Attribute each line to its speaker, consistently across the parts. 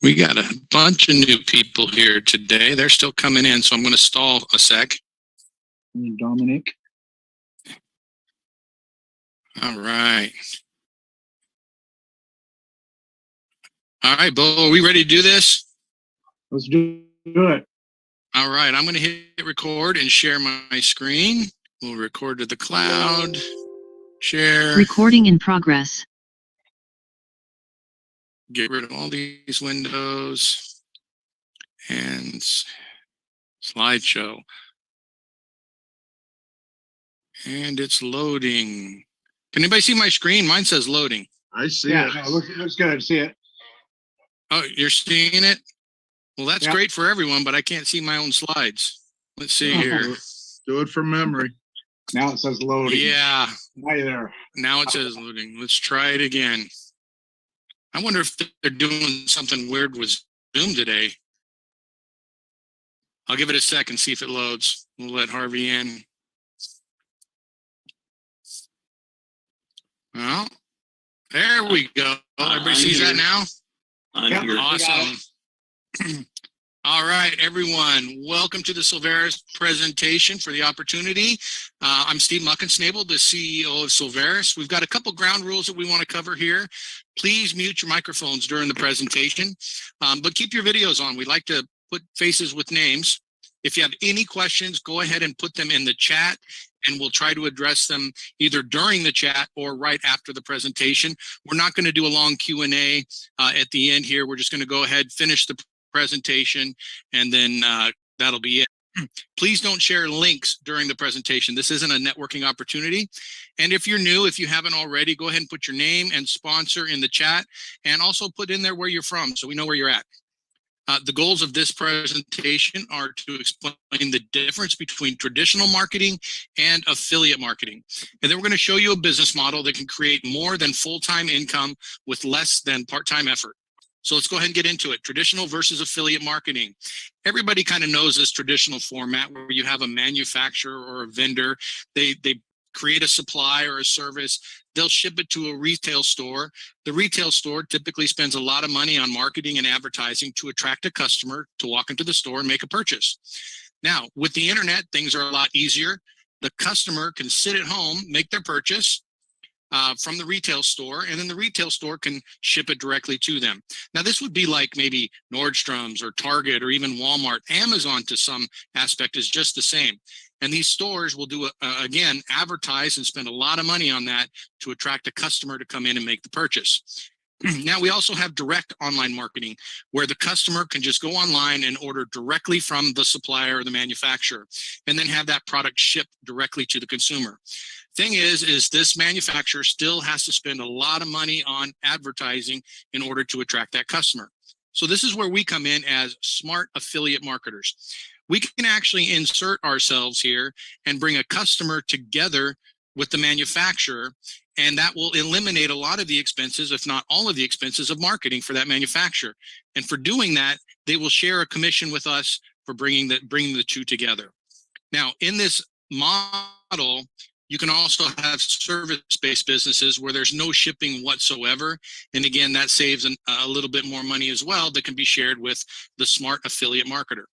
Speaker 1: We got a bunch of new people here today. They're still coming in, so I'm going to stall a sec.
Speaker 2: Dominic.
Speaker 1: All right. All right, Bo, are we ready to do this?
Speaker 2: Let's do it.
Speaker 1: All right, I'm going to hit record and share my screen. We'll record to the cloud, share.
Speaker 3: Recording in progress.
Speaker 1: Get rid of all these windows and slideshow. And it's loading. Can anybody see my screen? Mine says loading.
Speaker 4: I see it.
Speaker 2: No, looks good. I see it.
Speaker 1: Oh, you're seeing it? Well, that's great for everyone, but I can't see my own slides. Let's see here.
Speaker 4: Do it from memory.
Speaker 2: Now it says loading.
Speaker 1: Yeah.
Speaker 2: Hi there.
Speaker 1: Now it says loading. Let's try it again. I wonder if they're doing something weird with Zoom today. I'll give it a second, see if it loads. We'll let Harvey in. Well, there we go. Everybody sees that now?
Speaker 2: I'm here.
Speaker 1: Awesome. All right, everyone. Welcome to the Soveres presentation for the opportunity. I'm Steve Muckensnabel, the CEO of Soveres. We've got a couple ground rules that we want to cover here. Please mute your microphones during the presentation, but keep your videos on. We like to put faces with names. If you have any questions, go ahead and put them in the chat, and we'll try to address them either during the chat or right after the presentation. We're not going to do a long Q&A at the end here. We're just going to go ahead, finish the presentation, and then that'll be it. Please don't share links during the presentation. This isn't a networking opportunity. And if you're new, if you haven't already, go ahead and put your name and sponsor in the chat, and also put in there where you're from so we know where you're at. The goals of this presentation are to explain the difference between traditional marketing and affiliate marketing. And then we're going to show you a business model that can create more than full-time income with less than part-time effort. So let's go ahead and get into it. Traditional versus affiliate marketing. Everybody kind of knows this traditional format where you have a manufacturer or a vendor. They create a supply or a service. They'll ship it to a retail store. The retail store typically spends a lot of money on marketing and advertising to attract a customer to walk into the store and make a purchase. Now, with the internet, things are a lot easier. The customer can sit at home, make their purchase from the retail store, and then the retail store can ship it directly to them. Now, this would be like maybe Nordstrom's or Target or even Walmart. Amazon, to some aspect, is just the same. And these stores will do, again, advertise and spend a lot of money on that to attract a customer to come in and make the purchase. Now, we also have direct online marketing where the customer can just go online and order directly from the supplier or the manufacturer and then have that product shipped directly to the consumer. Thing is this manufacturer still has to spend a lot of money on advertising in order to attract that customer. So this is where we come in as smart affiliate marketers. We can actually insert ourselves here and bring a customer together with the manufacturer, and that will eliminate a lot of the expenses, if not all of the expenses of marketing for that manufacturer. And for doing that, they will share a commission with us for bringing the two together. Now, in this model, you can also have service-based businesses where there's no shipping whatsoever. And again, that saves a little bit more money as well that can be shared with the smart affiliate marketer.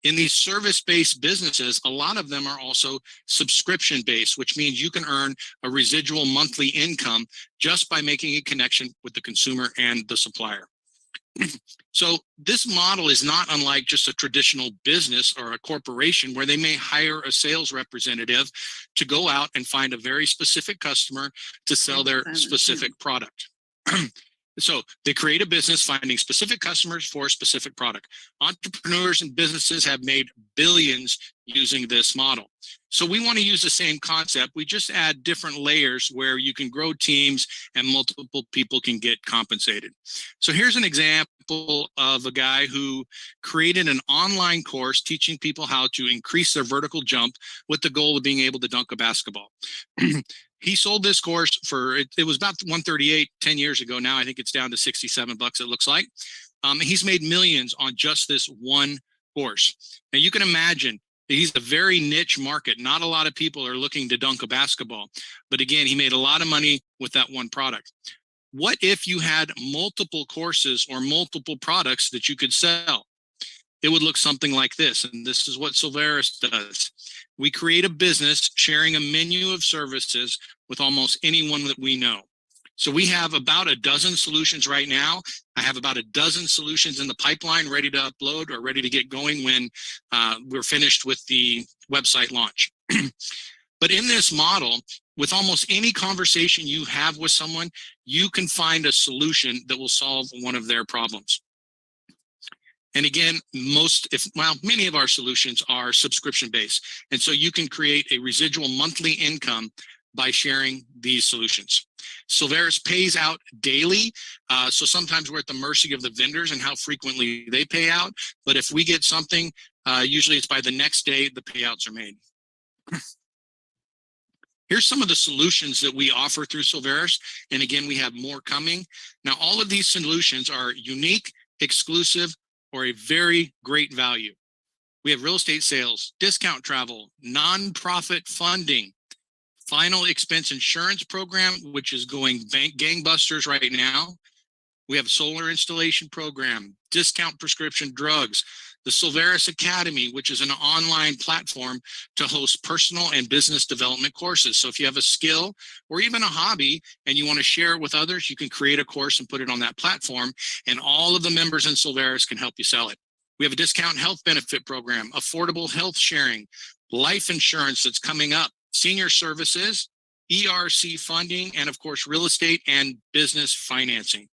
Speaker 1: In these service-based businesses, a lot of them are also subscription-based, which means you can earn a residual monthly income just by making a connection with the consumer and the supplier. So this model is not unlike just a traditional business or a corporation where they may hire a sales representative to go out and find a very specific customer to sell their specific product. So they create a business finding specific customers for a specific product. Entrepreneurs and businesses have made billions using this model. So we want to use the same concept. We just add different layers where you can grow teams and multiple people can get compensated. So here's an example of a guy who created an online course teaching people how to increase their vertical jump with the goal of being able to dunk a basketball. He sold this course for, it was about $138 10 years ago. Now I think it's down to $67, it looks like. He's made millions on just this one course. Now you can imagine he's a very niche market. Not a lot of people are looking to dunk a basketball. But again, he made a lot of money with that one product. What if you had multiple courses or multiple products that you could sell? It would look something like this. And this is what Soveres does. We create a business sharing a menu of services with almost anyone that we know. So we have about a dozen solutions right now. I have about a dozen solutions in the pipeline ready to upload or ready to get going when we're finished with the website launch. But in this model, with almost any conversation you have with someone, you can find a solution that will solve one of their problems. And again, many of our solutions are subscription based. And so you can create a residual monthly income by sharing these solutions. Soveres pays out daily. So sometimes we're at the mercy of the vendors and how frequently they pay out. But if we get something, usually it's by the next day the payouts are made. Here's some of the solutions that we offer through Soveres. And again, we have more coming. Now, all of these solutions are unique, exclusive, or a very great value. We have real estate sales, discount travel, nonprofit funding, final expense insurance program, which is going gangbusters right now. We have solar installation program, discount prescription drugs, the Soveres Academy, which is an online platform to host personal and business development courses. So if you have a skill or even a hobby and you want to share it with others, you can create a course and put it on that platform, and all of the members in Soveres can help you sell it. We have a discount health benefit program, affordable health sharing, life insurance that's coming up, senior services, ERC funding, and of course, real estate and business financing.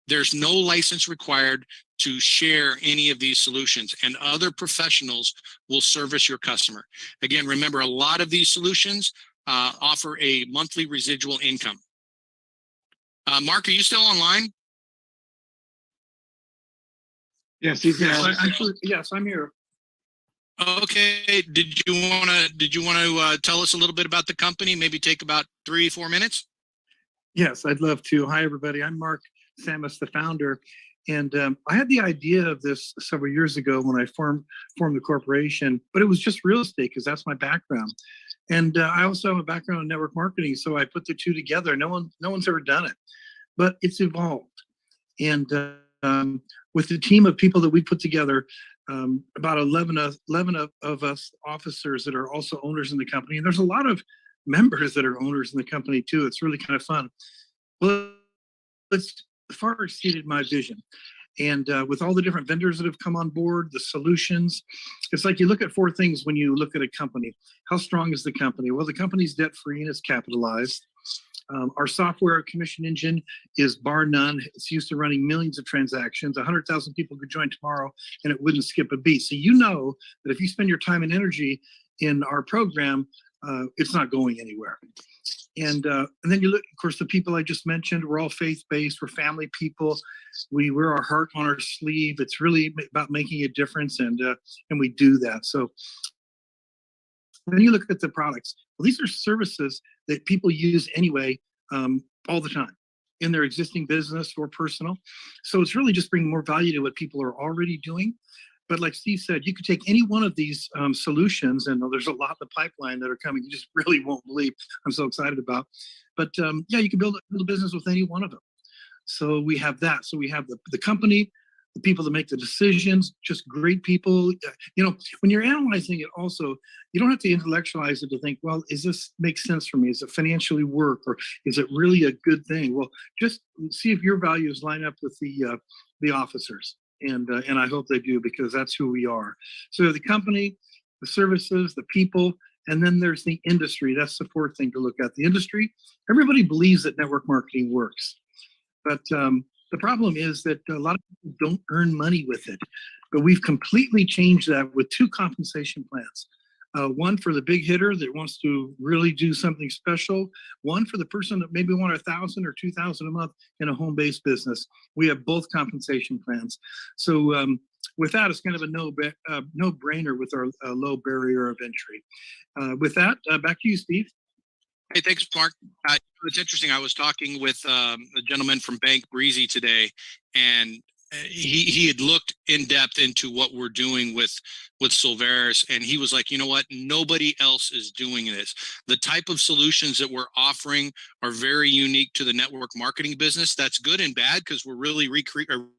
Speaker 1: There's no license required to share any of these solutions, and other professionals will service your customer. Again, remember, a lot of these solutions offer a monthly residual income. Mark, are you still online?
Speaker 2: Yes, he's
Speaker 3: Yes, I'm here.
Speaker 1: Okay. Did you want to tell us a little bit about the company? Maybe take about 3-4 minutes.
Speaker 3: Yes, I'd love to. Hi, everybody. I'm Mark Samus, the founder. And I had the idea of this several years ago when I formed the corporation, but it was just real estate because that's my background. And I also have a background in network marketing, so I put the two together. No one's ever done it, but it's evolved. And with the team of people that we put together, about 11 of us officers that are also owners in the company, and there's a lot of members that are owners in the company too. It's really kind of fun. Well, it's far exceeded my vision. And with all the different vendors that have come on board, the solutions, it's like you look at 4 things when you look at a company. How strong is the company? Well, the company's debt-free and it's capitalized. Our software commission engine is bar none. It's used to running millions of transactions. 100,000 people could join tomorrow and it wouldn't skip a beat. So you know that if you spend your time and energy in our program, it's not going anywhere. And then you look, of course, the people I just mentioned, we're all faith-based, we're family people. We wear our heart on our sleeve. It's really about making a difference, and we do that. So then you look at the products. Well, these are services that people use anyway, all the time in their existing business or personal. So it's really just bringing more value to what people are already doing. But like Steve said, you could take any one of these solutions, and there's a lot in the pipeline that are coming. You just really won't believe. I'm so excited about. But yeah, you can build a business with any one of them. So we have that. So we have the company, the people that make the decisions, just great people. You know, when you're analyzing it also, you don't have to intellectualize it to think, well, is this make sense for me? Is it financially work, or is it really a good thing? Well, just see if your values line up with the officers. And I hope they do, because that's who we are. So the company, the services, the people, and then there's the industry. That's the 4th thing to look at. The industry, everybody believes that network marketing works. But the problem is that a lot of people don't earn money with it. But we've completely changed that with 2 compensation plans. One for the big hitter that wants to really do something special. One for the person that maybe want 1,000 or 2,000 a month in a home-based business. We have both compensation plans. So with that, it's kind of a no-brainer with our low barrier of entry. With that, back to you, Steve.
Speaker 1: Hey, thanks, Mark. It's interesting. I was talking with a gentleman from Bank Breezy today, and he had looked in depth into what we're doing with Soveres, and he was like, you know what, nobody else is doing this. The type of solutions that we're offering are very unique to the network marketing business. That's good and bad, because we're really reinventing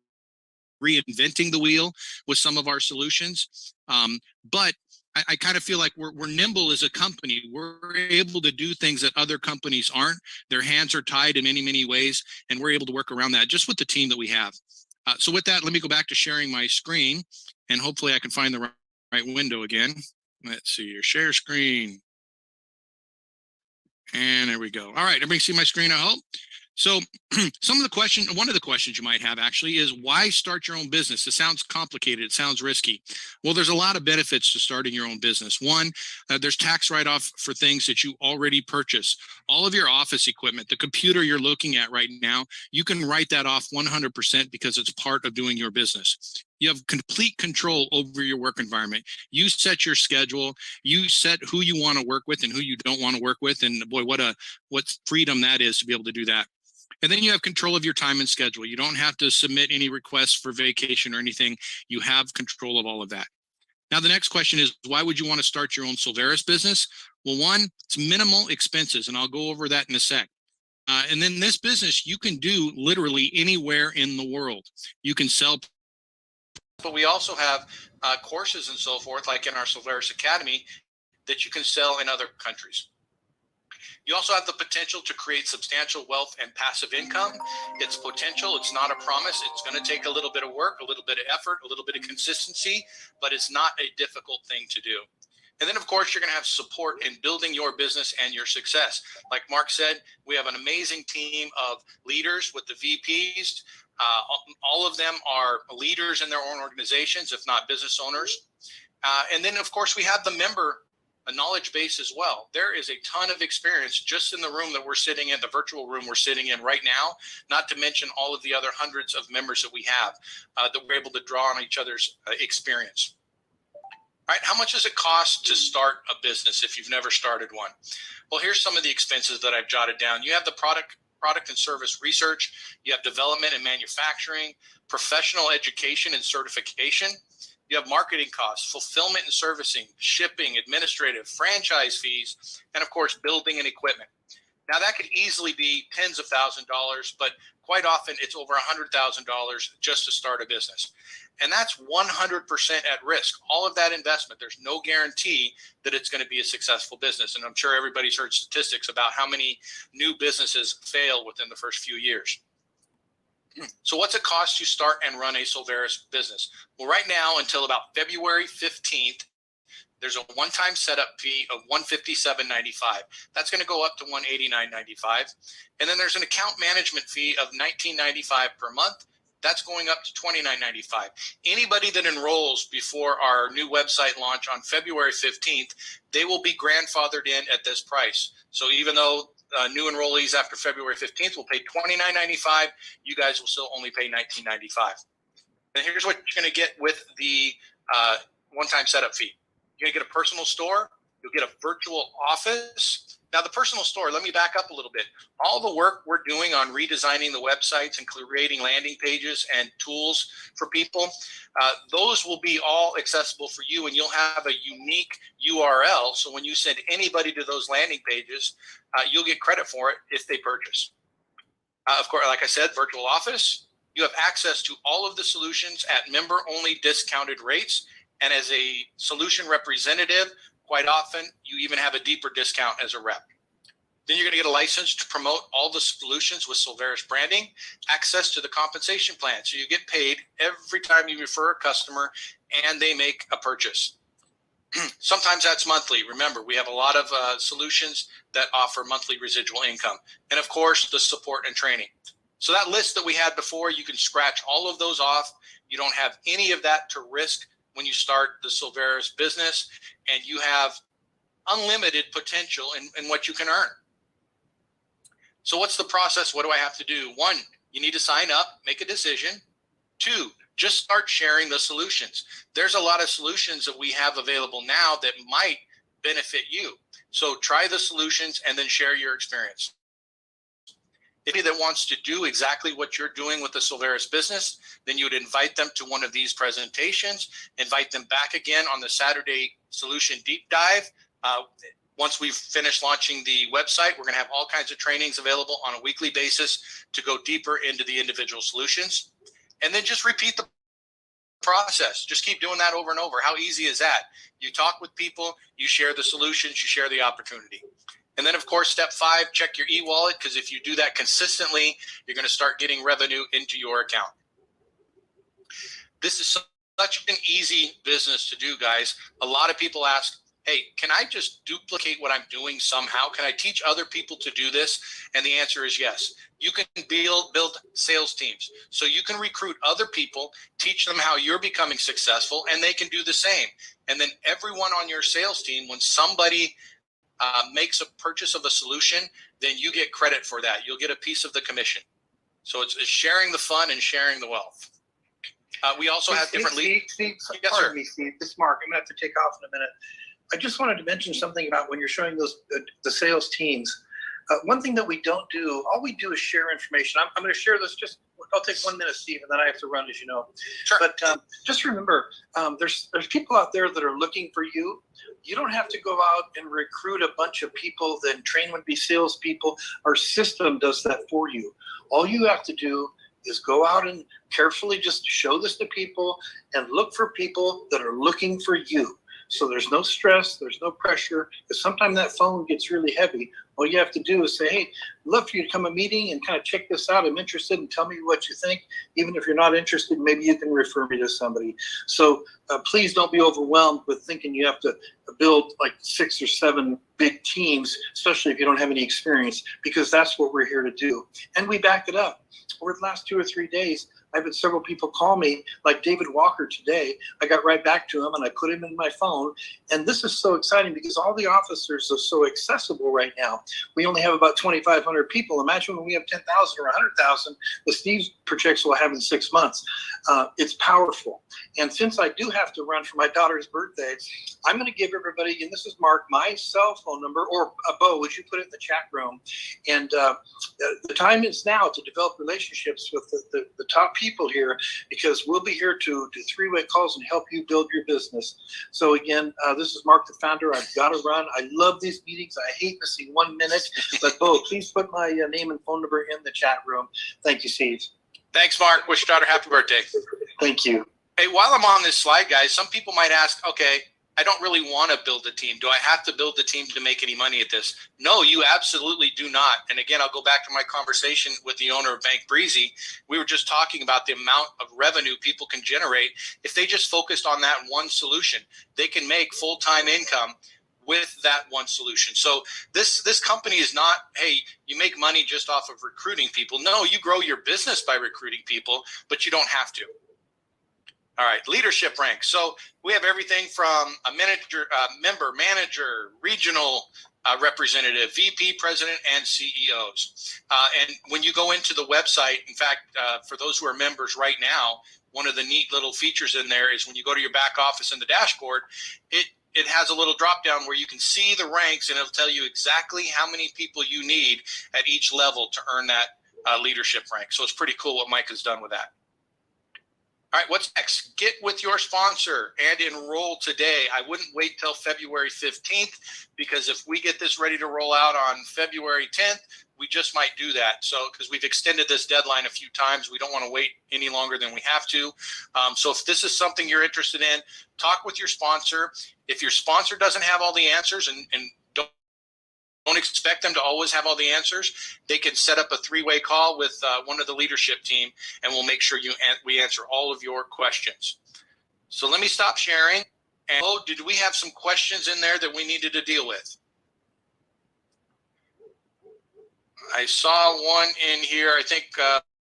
Speaker 1: the wheel with some of our solutions. But I kind of feel like we're nimble as a company. We're able to do things that other companies aren't. Their hands are tied in many, many ways, and we're able to work around that just with the team that we have. So with that, let me go back to sharing my screen, and hopefully I can find the right window again. Let's see your share screen. And there we go. All right, everybody see my screen, I hope. So one of the questions you might have actually is, why start your own business? It sounds complicated. It sounds risky. Well, there's a lot of benefits to starting your own business. One, there's tax write-off for things that you already purchase. All of your office equipment, the computer you're looking at right now, you can write that off 100% because it's part of doing your business. You have complete control over your work environment. You set your schedule. You set who you want to work with and who you don't want to work with. And boy, what freedom that is to be able to do that. And then you have control of your time and schedule. You don't have to submit any requests for vacation or anything. You have control of all of that. Now, the next question is, why would you want to start your own Soveres business? Well, one, it's minimal expenses, and I'll go over that in a sec. And then this business, you can do literally anywhere in the world. You can sell, but we also have courses and so forth, like in our Soveres Academy, that you can sell in other countries. You also have the potential to create substantial wealth and passive income. It's potential. It's not a promise. It's going to take a little bit of work, a little bit of effort, a little bit of consistency, but it's not a difficult thing to do. And then, of course, you're going to have support in building your business and your success. Like Mark said, we have an amazing team of leaders with the VPs. All of them are leaders in their own organizations, if not business owners. And then, of course, we have the member a knowledge base as well. There is a ton of experience just in the room that we're sitting in, the virtual room we're sitting in right now, not to mention all of the other hundreds of members that we have that we're able to draw on each other's experience. All right, how much does it cost to start a business if you've never started one? Well, here's some of the expenses that I've jotted down. You have the product and service research, you have development and manufacturing, professional education and certification. You have marketing costs, fulfillment and servicing, shipping, administrative, franchise fees, and of course, building and equipment. Now that could easily be tens of thousands of dollars, but quite often it's over $100,000 just to start a business. And that's 100% at risk. All of that investment, there's no guarantee that it's going to be a successful business. And I'm sure everybody's heard statistics about how many new businesses fail within the first few years. So what's it cost to start and run a Soveres business? Well, right now, until about February 15th, there's a one-time setup fee of $157.95. That's going to go up to $189.95. And then there's an account management fee of $19.95 per month. That's going up to $29.95. Anybody that enrolls before our new website launch on February 15th, they will be grandfathered in at this price. So even though new enrollees after February 15th will pay $29.95, you guys will still only pay $19.95. And here's what you're going to get with the one-time setup fee. You're going to get a personal store. You'll get a virtual office. Now, the personal store, let me back up a little bit. All the work we're doing on redesigning the websites and creating landing pages and tools for people, those will be all accessible for you, and you'll have a unique URL. So when you send anybody to those landing pages, you'll get credit for it if they purchase. Of course, like I said, virtual office, you have access to all of the solutions at member-only discounted rates. And as a solution representative, quite often, you even have a deeper discount as a rep. Then you're going to get a license to promote all the solutions with Soveres branding, access to the compensation plan. So you get paid every time you refer a customer and they make a purchase. Sometimes that's monthly. Remember, we have a lot of solutions that offer monthly residual income. And of course, the support and training. So that list that we had before, you can scratch all of those off. You don't have any of that to risk when you start the Soveres business, and you have unlimited potential in what you can earn. So what's the process? What do I have to do? One, you need to sign up, make a decision. Two, just start sharing the solutions. There's a lot of solutions that we have available now that might benefit you. So try the solutions and then share your experience. If that wants to do exactly what you're doing with the Soveres business, then you would invite them to one of these presentations, invite them back again on the Saturday Solution Deep Dive. Once we've finished launching the website, we're going to have all kinds of trainings available on a weekly basis to go deeper into the individual solutions. And then just repeat the process. Just keep doing that over and over. How easy is that? You talk with people, you share the solutions, you share the opportunity. And then, of course, step 5, check your e-wallet, because if you do that consistently, you're going to start getting revenue into your account. This is such an easy business to do, guys. A lot of people ask, hey, can I just duplicate what I'm doing somehow? Can I teach other people to do this? And the answer is yes. You can build sales teams. So you can recruit other people, teach them how you're becoming successful, and they can do the same. And then everyone on your sales team, when somebody makes a purchase of a solution, then you get credit for that. You'll get a piece of the commission. So it's sharing the fun and sharing the wealth. We also have different leads.
Speaker 3: Steve,
Speaker 1: Yes,
Speaker 3: pardon
Speaker 1: sir.
Speaker 3: me, Steve. This is Mark. I'm going to have to take off in a minute. I just wanted to mention something about when you're showing those the sales teams. One thing that we don't do, all we do is share information. I'm going to share this I'll take 1 minute, Steve, and then I have to run, as you know.
Speaker 1: Sure.
Speaker 3: But just remember, there's people out there that are looking for you. You don't have to go out and recruit a bunch of people, then train them to be salespeople. Our system does that for you. All you have to do is go out and carefully just show this to people and look for people that are looking for you. So there's no stress, there's no pressure, because sometimes that phone gets really heavy. All you have to do is say, hey, I'd love for you to come to a meeting and kind of check this out. I'm interested, and tell me what you think. Even if you're not interested, maybe you can refer me to somebody. So please don't be overwhelmed with thinking you have to build like 6 or 7 big teams, especially if you don't have any experience, because that's what we're here to do. And we back it up. Over the last 2 or 3 days, I've had several people call me, like David Walker today. I got right back to him and I put him in my phone. And this is so exciting because all the officers are so accessible right now. We only have about 2,500 people. Imagine when we have 10,000 or 100,000, the Steve projects will have in 6 months. It's powerful. And since I do have to run for my daughter's birthday, I'm going to give everybody, and this is Mark, my cell phone number, or Bo, would you put it in the chat room? And the time is now to develop relationships with the top people here, because we'll be here to do 3-way calls and help you build your business. So again, this is Mark, the founder. I've got to run. I love these meetings. I hate missing 1 minute. But Bo, please put my name and phone number in the chat room. Thank you, Steve.
Speaker 1: Thanks, Mark. Wish your daughter happy birthday.
Speaker 3: Thank you.
Speaker 1: Hey, while I'm on this slide, guys, some people might ask, okay, I don't really want to build a team. Do I have to build the team to make any money at this? No, you absolutely do not. And again, I'll go back to my conversation with the owner of Bank Breezy. We were just talking about the amount of revenue people can generate if they just focused on that one solution. They can make full-time income with that one solution. So this company is not, hey, you make money just off of recruiting people. No, you grow your business by recruiting people, but you don't have to. All right, leadership ranks. So we have everything from a manager, member, manager, regional representative, VP, president, and CEOs. And when you go into the website, in fact, for those who are members right now, one of the neat little features in there is when you go to your back office in the dashboard, it has a little drop down where you can see the ranks, and it'll tell you exactly how many people you need at each level to earn that leadership rank. So it's pretty cool what Mike has done with that. All right, what's next? Get with your sponsor and enroll today. I wouldn't wait till February 15th, because if we get this ready to roll out on February 10th, we just might do that. So, because we've extended this deadline a few times, we don't want to wait any longer than we have to. So if this is something you're interested in, talk with your sponsor. If your sponsor doesn't have all the answers, and don't expect them to always have all the answers, they can set up a 3-way call with one of the leadership team, and we'll make sure we answer all of your questions. So let me stop sharing. And did we have some questions in there that we needed to deal with? I saw one in here. I think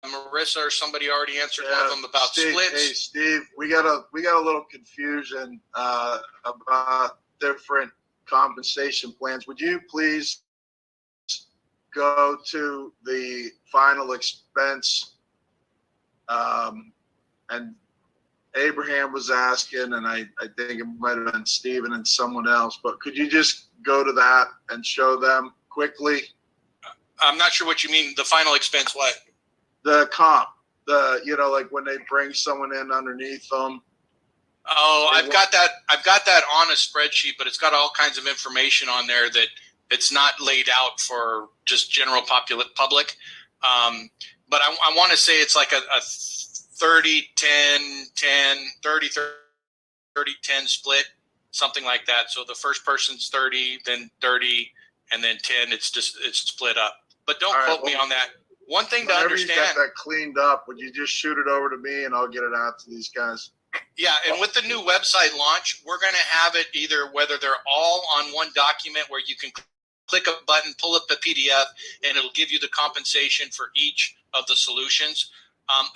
Speaker 1: Marissa or somebody already answered one of them about splits.
Speaker 4: Hey, Steve, we got a little confusion about different compensation plans. Would you please go to the final expense? And Abraham was asking, and I think it might have been Steven and someone else, but could you just go to that and show them quickly?
Speaker 1: I'm not sure what you mean. The final expense, what?
Speaker 4: The comp, like when they bring someone in underneath them.
Speaker 1: Oh, I've got that on a spreadsheet, but it's got all kinds of information on there that it's not laid out for just general public. But I want to say it's like a 30, 10, 10, 30, 30, 10 split, something like that. So the first person's 30, then 30, and then 10. It's split up. But don't quote me on that. One thing to understand.
Speaker 4: Whenever you got that cleaned up, would you just shoot it over to me and I'll get it out to these guys?
Speaker 1: Yeah, and with the new website launch, we're going to have it either whether they're all on one document where you can click a button, pull up the PDF, and it'll give you the compensation for each of the solutions.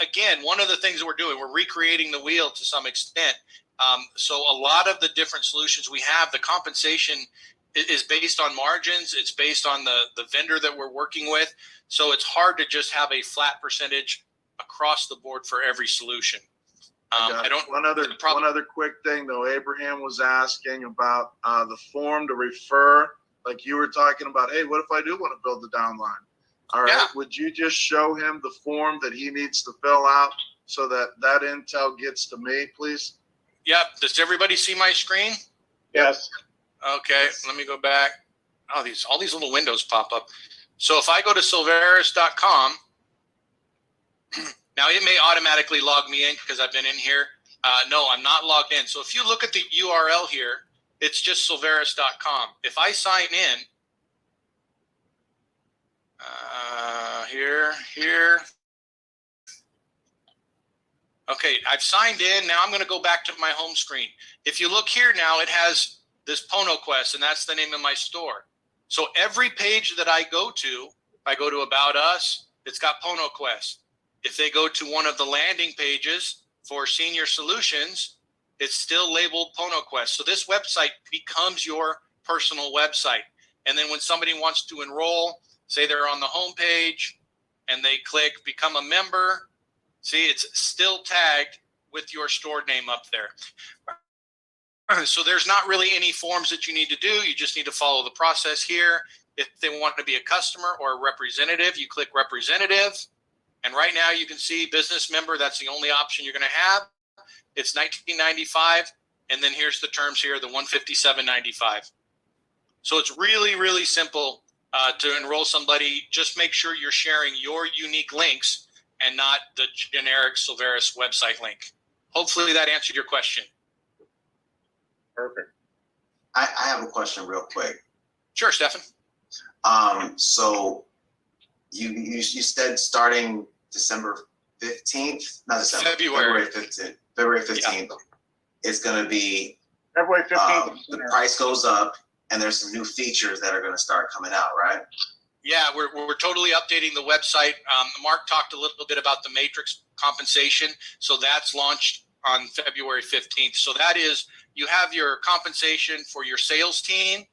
Speaker 1: Again, one of the things that we're doing, we're recreating the wheel to some extent. So a lot of the different solutions we have, the compensation is based on margins. It's based on the vendor that we're working with. So it's hard to just have a flat percentage across the board for every solution.
Speaker 4: One other quick thing though. Abraham was asking about the form to refer, like you were talking about. Hey, what if I do want to build the downline? All right, would you just show him the form that he needs to fill out so that intel gets to me, please?
Speaker 1: Yep. Does everybody see my screen?
Speaker 2: Yes.
Speaker 1: Okay, let me go back. Oh, all these little windows pop up. So if I go to Soveres.com. Now, it may automatically log me in because I've been in here. No, I'm not logged in. So if you look at the URL here, it's just Soveres.com. If I sign in, here. Okay, I've signed in. Now I'm going to go back to my home screen. If you look here now, it has this PonoQuest, and that's the name of my store. So every page that I go to, if I go to About Us, it's got PonoQuest. If they go to one of the landing pages for senior solutions, it's still labeled PonoQuest. So this website becomes your personal website. And then when somebody wants to enroll, say they're on the home page and they click become a member, see, it's still tagged with your store name up there. So there's not really any forms that you need to do. You just need to follow the process here. If they want to be a customer or a representative, you click representative. And right now you can see business member. That's the only option you're going to have. It's $19.95. And then here's the terms here, the $157.95. So it's really, really simple to enroll somebody. Just make sure you're sharing your unique links and not the generic Soveres website link. Hopefully that answered your question.
Speaker 2: Perfect.
Speaker 5: I have a question real quick.
Speaker 1: Sure, Stefan.
Speaker 5: So you said starting December 15th, not December,
Speaker 1: February
Speaker 5: 15th. February 15th, it's going to be
Speaker 2: February 15th.
Speaker 5: The price goes up, and there's some new features that are going to start coming out, right?
Speaker 1: Yeah, we're totally updating the website. Mark talked a little bit about the matrix compensation, so that's launched on February 15th. So that is, you have your compensation for your sales team,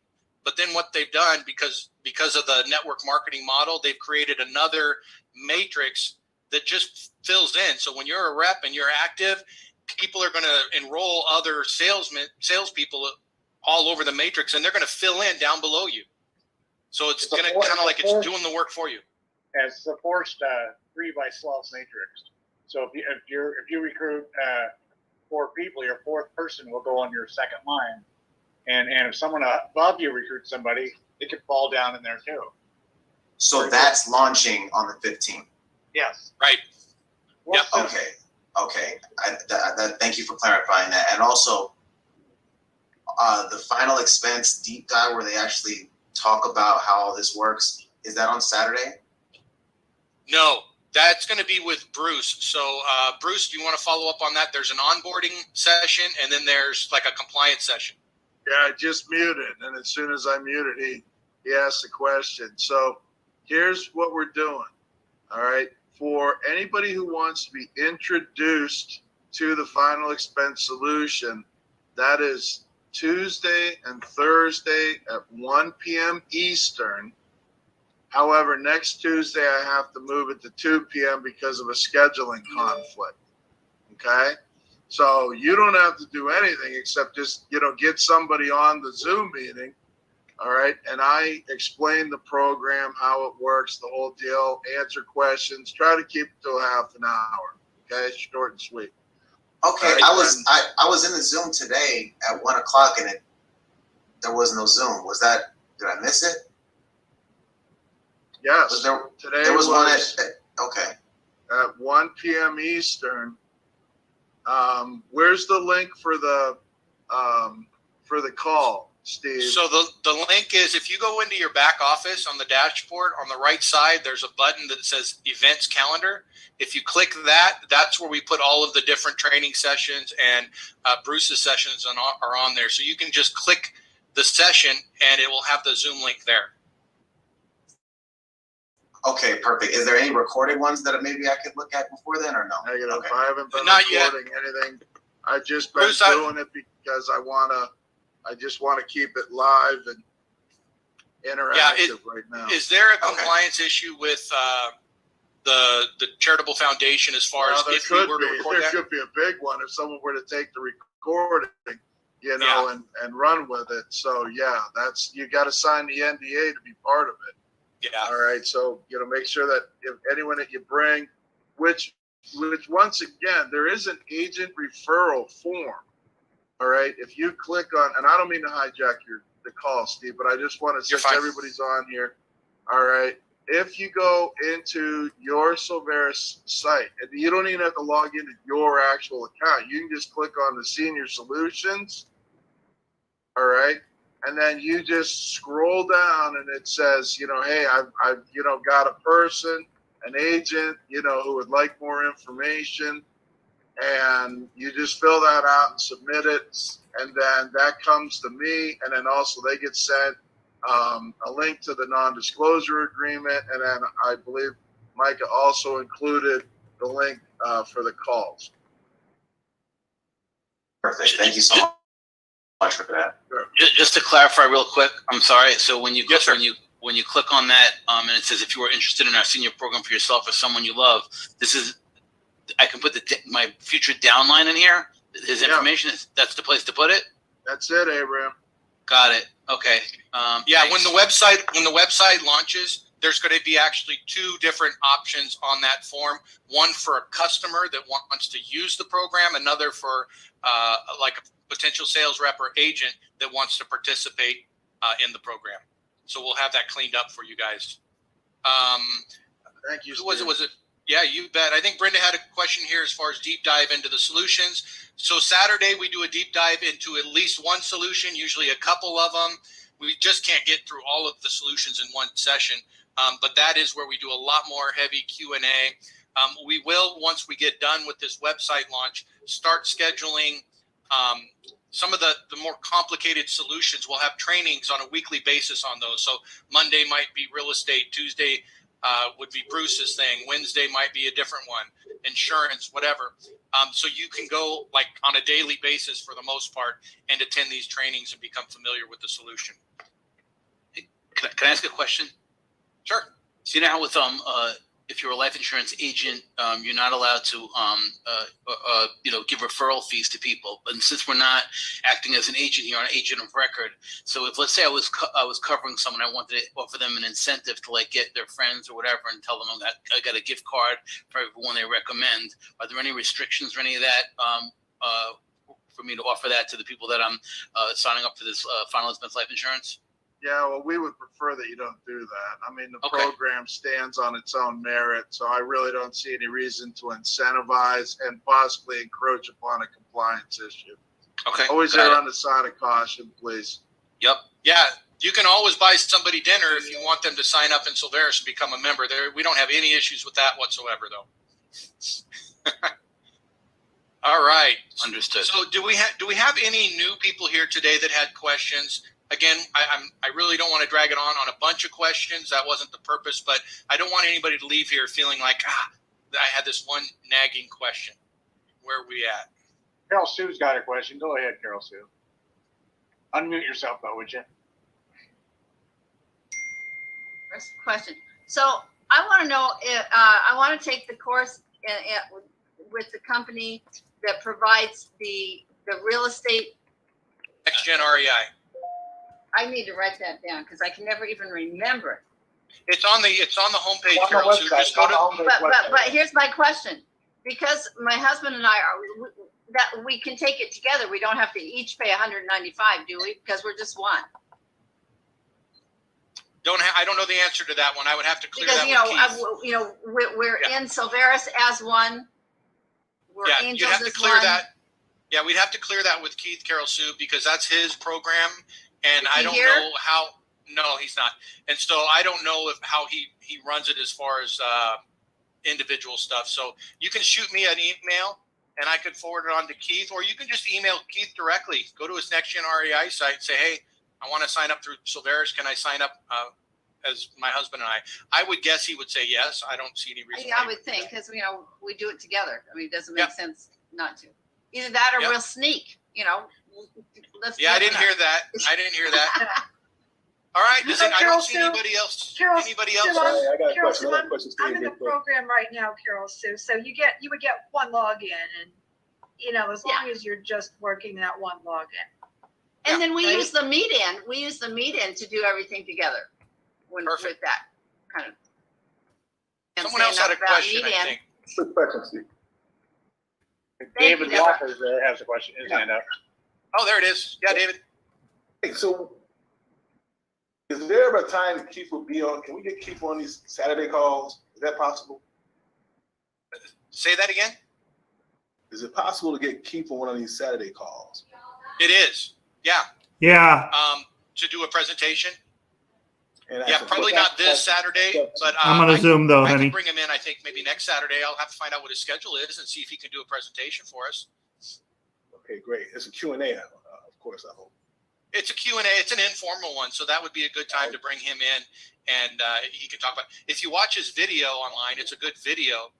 Speaker 1: but then what they've done, because of the network marketing model, they've created another matrix that just fills in. So when you're a rep and you're active, people are going to enroll other salespeople all over the matrix, and they're going to fill in down below you. So it's going to kind of like it's doing the work for you.
Speaker 2: As supports 3x12 matrix. So if you recruit 4 people, your 4th person will go on your second line, and if someone above you recruits somebody, it could fall down in there too.
Speaker 5: So that's launching on the 15th.
Speaker 2: Yes.
Speaker 1: Right.
Speaker 2: Yep.
Speaker 5: Okay. Thank you for clarifying that. And also, the final expense deep dive where they actually talk about how all this works, is that on Saturday?
Speaker 1: No, that's going to be with Bruce. So Bruce, do you want to follow up on that? There's an onboarding session, and then there's like a compliance session.
Speaker 4: Yeah, I just muted, and as soon as I muted, he asked the question. So here's what we're doing. All right. For anybody who wants to be introduced to the final expense solution, that is Tuesday and Thursday at 1 p.m. Eastern. However, next Tuesday I have to move it to 2 p.m. because of a scheduling conflict. Okay? So you don't have to do anything except just, get somebody on the Zoom meeting All right. And I explain the program, how it works, the whole deal, answer questions, try to keep it to a half an hour. Okay. Short and sweet.
Speaker 5: Okay,
Speaker 4: Right,
Speaker 5: I was in the Zoom today at 1 o'clock and there was no Zoom. Did I miss it?
Speaker 4: Yes.
Speaker 5: Today there was one okay.
Speaker 4: At 1 p.m. Eastern. Where's the link for the call, Steve?
Speaker 1: So the link is, if you go into your back office on the dashboard, on the right side, there's a button that says Events Calendar. If you click that, that's where we put all of the different training sessions, and Bruce's sessions are on there. So you can just click the session and it will have the Zoom link there.
Speaker 5: Okay, perfect. Is there any recorded ones that maybe I could look at before then, or no?
Speaker 4: Negative.
Speaker 5: Okay.
Speaker 4: I haven't been
Speaker 1: Not
Speaker 4: recording anything. I've just been
Speaker 1: Bruce,
Speaker 4: doing it because I just want to keep it live and interactive right now.
Speaker 1: Is there a compliance issue with the charitable foundation as far as if we were to record
Speaker 4: there
Speaker 1: that?
Speaker 4: could be a big one if someone were to take the recording, and run with it. So yeah, you got to sign the NDA to be part of it.
Speaker 1: Yeah.
Speaker 4: All right. So, make sure that if anyone that you bring, which once again, there is an agent referral form. All right. If you click on, and I don't mean to hijack the call, Steve, but I just want to, since everybody's on here. All right. If you go into your Soveres site, and you don't even have to log into your actual account, you can just click on the Senior Solutions. All right. And then you just scroll down and it says, hey, I've got a person, an agent, who would like more information. And you just fill that out and submit it. And then that comes to me. And then also they get sent a link to the non-disclosure agreement. And then I believe Micah also included the link for the calls.
Speaker 5: Perfect. Thank you so much for that.
Speaker 4: Sure.
Speaker 6: Just to clarify real quick, I'm sorry. So when you
Speaker 1: Yes, sir.
Speaker 6: when you click on that, and it says if you are interested in our senior program for yourself or someone you love, I can put my future downline in here. His information that's the place to put it.
Speaker 4: That's it, Abraham.
Speaker 6: Got it. Okay.
Speaker 1: Yeah.
Speaker 6: Thanks.
Speaker 1: When the website launches, there's going to be actually two different options on that form. One for a customer that wants to use the program, another for like a potential sales rep or agent that wants to participate in the program. So we'll have that cleaned up for you guys.
Speaker 4: Thank you,
Speaker 1: Who was it?
Speaker 4: Steve.
Speaker 1: Was it? Yeah, you bet. I think Brenda had a question here as far as deep dive into the solutions. So Saturday we do a deep dive into at least one solution, usually a couple of them. We just can't get through all of the solutions in one session, but that is where we do a lot more heavy Q&A. We will, once we get done with this website launch, start scheduling some of the more complicated solutions. We'll have trainings on a weekly basis on those. So Monday might be real estate, Tuesday would be Bruce's thing. Wednesday might be a different one, insurance, whatever. So you can go like on a daily basis for the most part and attend these trainings and become familiar with the solution.
Speaker 6: Can I ask a question?
Speaker 1: Sure.
Speaker 6: So you know how with if you're a life insurance agent, you're not allowed to give referral fees to people. But since we're not acting as an agent here, an agent of record, so if let's say I was covering someone, I wanted to offer them an incentive to like get their friends or whatever, and tell them I got a gift card for everyone they recommend. Are there any restrictions or any of that for me to offer that to the people that I'm signing up for this Final Expense life insurance?
Speaker 4: Yeah, well, we would prefer that you don't do that. I mean, the
Speaker 6: Okay.
Speaker 4: program stands on its own merit, so I really don't see any reason to incentivize and possibly encroach upon a compliance issue.
Speaker 1: Okay.
Speaker 4: Always err on the side of caution, please.
Speaker 6: Yep.
Speaker 1: Yeah, you can always buy somebody dinner if you want them to sign up in Soveres and become a member. We don't have any issues with that whatsoever, though. All right.
Speaker 6: Understood.
Speaker 1: So do we have any new people here today that had questions? Again, I really don't want to drag it on a bunch of questions. That wasn't the purpose, but I don't want anybody to leave here feeling like, I had this one nagging question. Where are we at?
Speaker 2: Carol Sue's got a question. Go ahead, Carol Sue. Unmute yourself, though, would you?
Speaker 7: First question. So I want to know if I want to take the course with the company that provides the real estate.
Speaker 1: Next Gen REI.
Speaker 7: I need to write that down because I can never even remember it.
Speaker 6: It's on the homepage,
Speaker 2: On the
Speaker 6: Carol. So
Speaker 2: website,
Speaker 6: just go to.
Speaker 7: But here's my question. Because my husband and I that we can take it together. We don't have to each pay $195, do we? Because we're just one.
Speaker 6: I don't know the answer to that one. I would have to clear
Speaker 7: Because
Speaker 6: that with Keith.
Speaker 7: we're
Speaker 6: Yeah.
Speaker 7: in Soveres as one. We're
Speaker 6: Yeah,
Speaker 7: Angels
Speaker 6: you'd have to
Speaker 7: as
Speaker 6: clear
Speaker 7: one.
Speaker 6: that. Yeah, we'd have to clear that with Keith, Carol Sue, because that's his program, and
Speaker 7: Is
Speaker 6: I
Speaker 7: he
Speaker 6: don't
Speaker 7: here?
Speaker 6: know how. No, he's not, and so I don't know how he runs it as far as individual stuff. So you can shoot me an email, and I could forward it on to Keith, or you can just email Keith directly. Go to his Next Gen REI site and say, hey, I want to sign up through Soveres. Can I sign up as my husband and I? I would guess he would say yes. I don't see any reason.
Speaker 7: I
Speaker 6: why he
Speaker 7: would
Speaker 6: wouldn't do
Speaker 7: think
Speaker 6: that.
Speaker 7: because we do it together. I mean, it doesn't make
Speaker 6: Yep.
Speaker 7: sense not to. Either that or
Speaker 6: Yep.
Speaker 7: we'll sneak. Let's.
Speaker 6: Yeah, I didn't hear that. I didn't hear that. All right.
Speaker 8: So
Speaker 6: I
Speaker 8: Carol
Speaker 6: don't see
Speaker 8: Sue-
Speaker 6: anybody else.
Speaker 8: Carol-
Speaker 6: Anybody else?
Speaker 8: Carol-
Speaker 9: I got a
Speaker 8: Carol
Speaker 9: question.
Speaker 8: Sue,
Speaker 9: I got a question.
Speaker 8: I'm
Speaker 9: Steve,
Speaker 8: in the
Speaker 9: real quick.
Speaker 8: program right now, Carol Sue. So you would get one login, and as long as you're just working that one login.
Speaker 7: And then we
Speaker 8: Right.
Speaker 7: use the meet-in. We use the meet-in to do everything together.
Speaker 6: Perfect.
Speaker 7: With that kind of.
Speaker 6: Someone else had a question, I think.
Speaker 9: Quick question, Steve.
Speaker 2: David
Speaker 7: you,
Speaker 2: Walker has a question. His hand up.
Speaker 6: Oh, there it is. Yeah, David.
Speaker 9: Hey, so is there ever a time Keith will be on? Can we get Keith on these Saturday calls? Is that possible?
Speaker 6: Say that again.
Speaker 9: Is it possible to get Keith on one of these Saturday calls?
Speaker 6: It is. Yeah.
Speaker 10: Yeah,
Speaker 6: To do a presentation.
Speaker 9: And
Speaker 6: Yeah,
Speaker 9: ask him
Speaker 6: probably
Speaker 9: what-
Speaker 6: not this Saturday, but
Speaker 10: I'm gonna Zoom though,
Speaker 6: I can
Speaker 10: honey.
Speaker 6: bring him in. I think maybe next Saturday. I'll have to find out what his schedule is and see if he can do a presentation for us.
Speaker 9: Okay, great. It's a Q&A, of course, I hope.
Speaker 6: It's a Q&A. It's an informal one, so that would be a good time to bring him in, and he can talk about. If you watch his video online, it's a good video.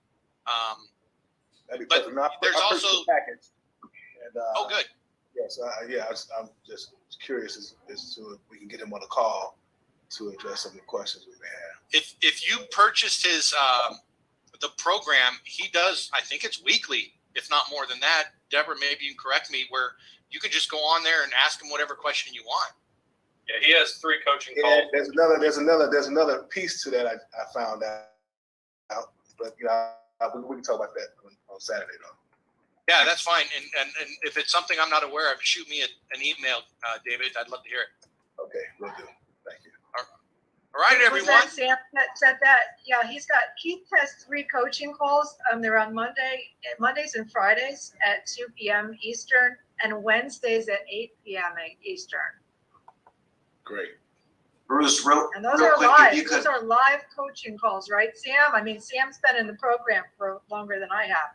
Speaker 9: That'd be
Speaker 6: But
Speaker 9: perfect. No, I
Speaker 6: there's
Speaker 9: purchased
Speaker 6: also-
Speaker 9: the package. And,
Speaker 6: Oh, good.
Speaker 9: Yes, I'm just curious as to if we can get him on a call to address some of the questions we may have.
Speaker 6: If you purchased his the program, he does. I think it's weekly, if not more than that. Deborah, maybe you can correct me. Where you can just go on there and ask him whatever question you want.
Speaker 11: Yeah, he has 3 coaching
Speaker 9: Yeah,
Speaker 11: calls.
Speaker 9: there's another piece to that I found out, but we can talk about that on Saturday though.
Speaker 6: Yeah, that's fine. And if it's something I'm not aware of, shoot me an email, David. I'd love to hear it.
Speaker 9: Okay, will do. Thank you.
Speaker 6: All right,
Speaker 8: Was
Speaker 6: everyone.
Speaker 8: that Sam that said that? Yeah, Keith has 3 coaching calls. They're on Mondays and Fridays at 2 p.m. Eastern, and Wednesdays at 8 p.m. Eastern.
Speaker 9: Great.
Speaker 5: Bruce,
Speaker 8: And those
Speaker 5: real
Speaker 8: are
Speaker 5: quick,
Speaker 8: live.
Speaker 5: if you could,
Speaker 8: Those are live coaching calls, right, Sam? I mean, Sam's been in the program for longer than I have.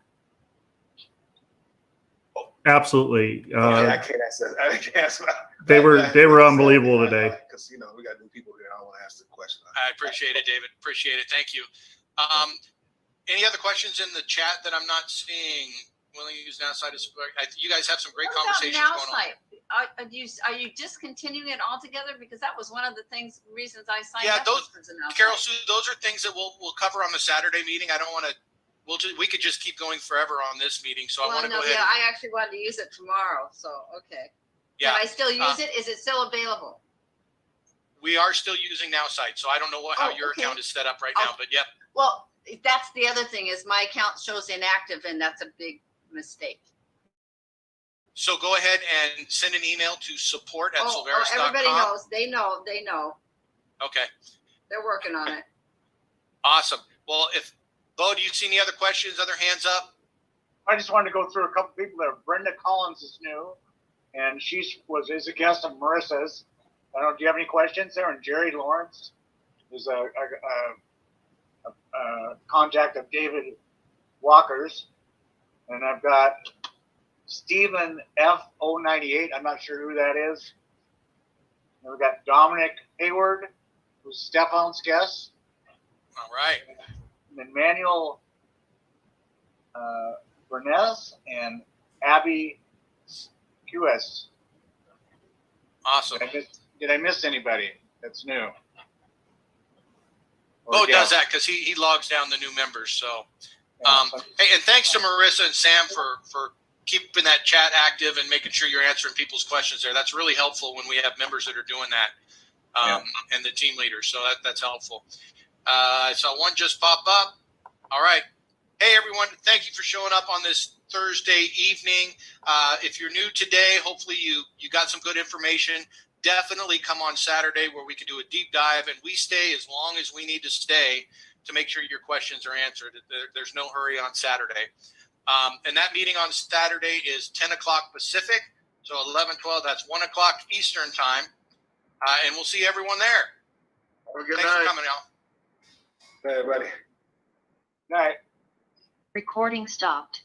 Speaker 10: Absolutely.
Speaker 9: I can't answer. I can't answer.
Speaker 10: They were unbelievable today.
Speaker 9: Because we got new people here. I don't want to ask the question.
Speaker 6: I appreciate it, David. Appreciate it. Thank you. Any other questions in the chat that I'm not seeing? Willing to use now site? You guys have some great
Speaker 7: What about
Speaker 6: conversations
Speaker 7: now
Speaker 6: going on.
Speaker 7: site? Are you discontinuing it altogether? Because that was one of the reasons I signed
Speaker 6: Yeah,
Speaker 7: up.
Speaker 6: those-
Speaker 7: was for the now
Speaker 6: Carol
Speaker 7: site.
Speaker 6: Sue, those are things that we'll cover on the Saturday meeting. I don't want to. We could just keep going forever on this meeting. So I want to go ahead.
Speaker 7: Yeah, I actually wanted to use it tomorrow. So okay.
Speaker 6: Yeah,
Speaker 7: Can I still use it? Is it still available?
Speaker 6: we are still using now site. So I don't know how
Speaker 7: Oh,
Speaker 6: your
Speaker 7: okay.
Speaker 6: account is set up right now, but yep.
Speaker 7: Well, that's the other thing is my account shows inactive, and that's a big mistake.
Speaker 6: So go ahead and send an email to support@soveres.com.
Speaker 7: Everybody knows. They know.
Speaker 6: Okay,
Speaker 7: They're working on it.
Speaker 6: awesome. Well, Bo, do you see any other questions? Other hands up?
Speaker 2: I just wanted to go through a couple people there. Brenda Collins is new, and is a guest of Marissa's. I don't know. Do you have any questions there? And Jerry Lawrence is a contact of David Walker's, and I've got Stephen F098. I'm not sure who that is. And we've got Dominic Hayward, who's Stefan's guest,
Speaker 6: All right.
Speaker 2: and then Manuel Bernez and Abby QS.
Speaker 6: Awesome.
Speaker 2: Did I miss anybody that's new?
Speaker 6: Bo does that because he logs down the new members. So, hey, and thanks to Marissa and Sam for
Speaker 1: keeping that chat active and making sure you're answering people's questions there. That's really helpful when we have members that are doing that, and the team leaders. So that's helpful. I saw one just pop up. All right. Hey, everyone. Thank you for showing up on this Thursday evening. If you're new today, hopefully you got some good information. Definitely come on Saturday where we can do a deep dive, and we stay as long as we need to stay to make sure your questions are answered. There's no hurry on Saturday. And that meeting on Saturday is 10 o'clock Pacific. So 11, 12, that's 1 o'clock Eastern time. And we'll see everyone there.
Speaker 4: Have a good
Speaker 1: Thanks
Speaker 4: night.
Speaker 1: for coming out.
Speaker 9: Hey, everybody.
Speaker 2: Night.
Speaker 12: Recording stopped.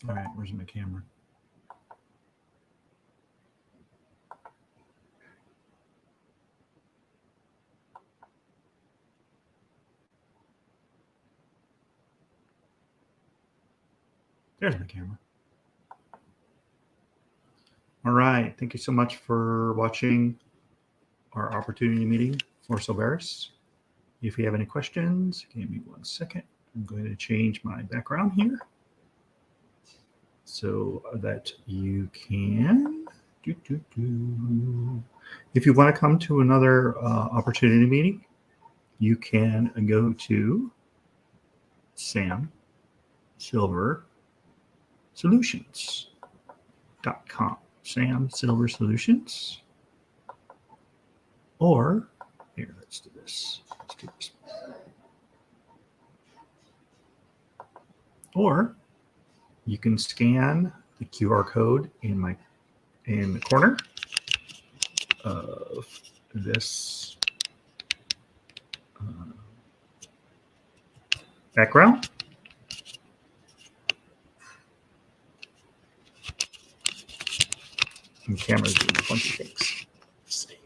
Speaker 10: All right, where's my camera? There's my camera. All right, thank you so much for watching our opportunity meeting for Soveres. If you have any questions, give me 1 second. I'm going to change my background here so that you can. If you want to come to another opportunity meeting, you can go to samsilversolutions.com. Sam Silver Solutions. Or here, let's do this. Let's do this. Or you can scan the QR code in the corner of this background. camera's doing funky things. Let's see.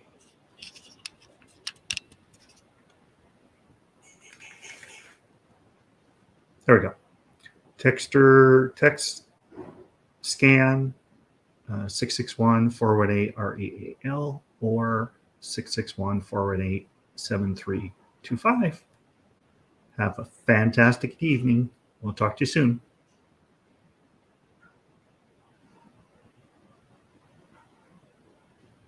Speaker 10: There we go. Text scan 661-418-REAL or 661-418-7325. Have a fantastic evening. We'll talk to you soon.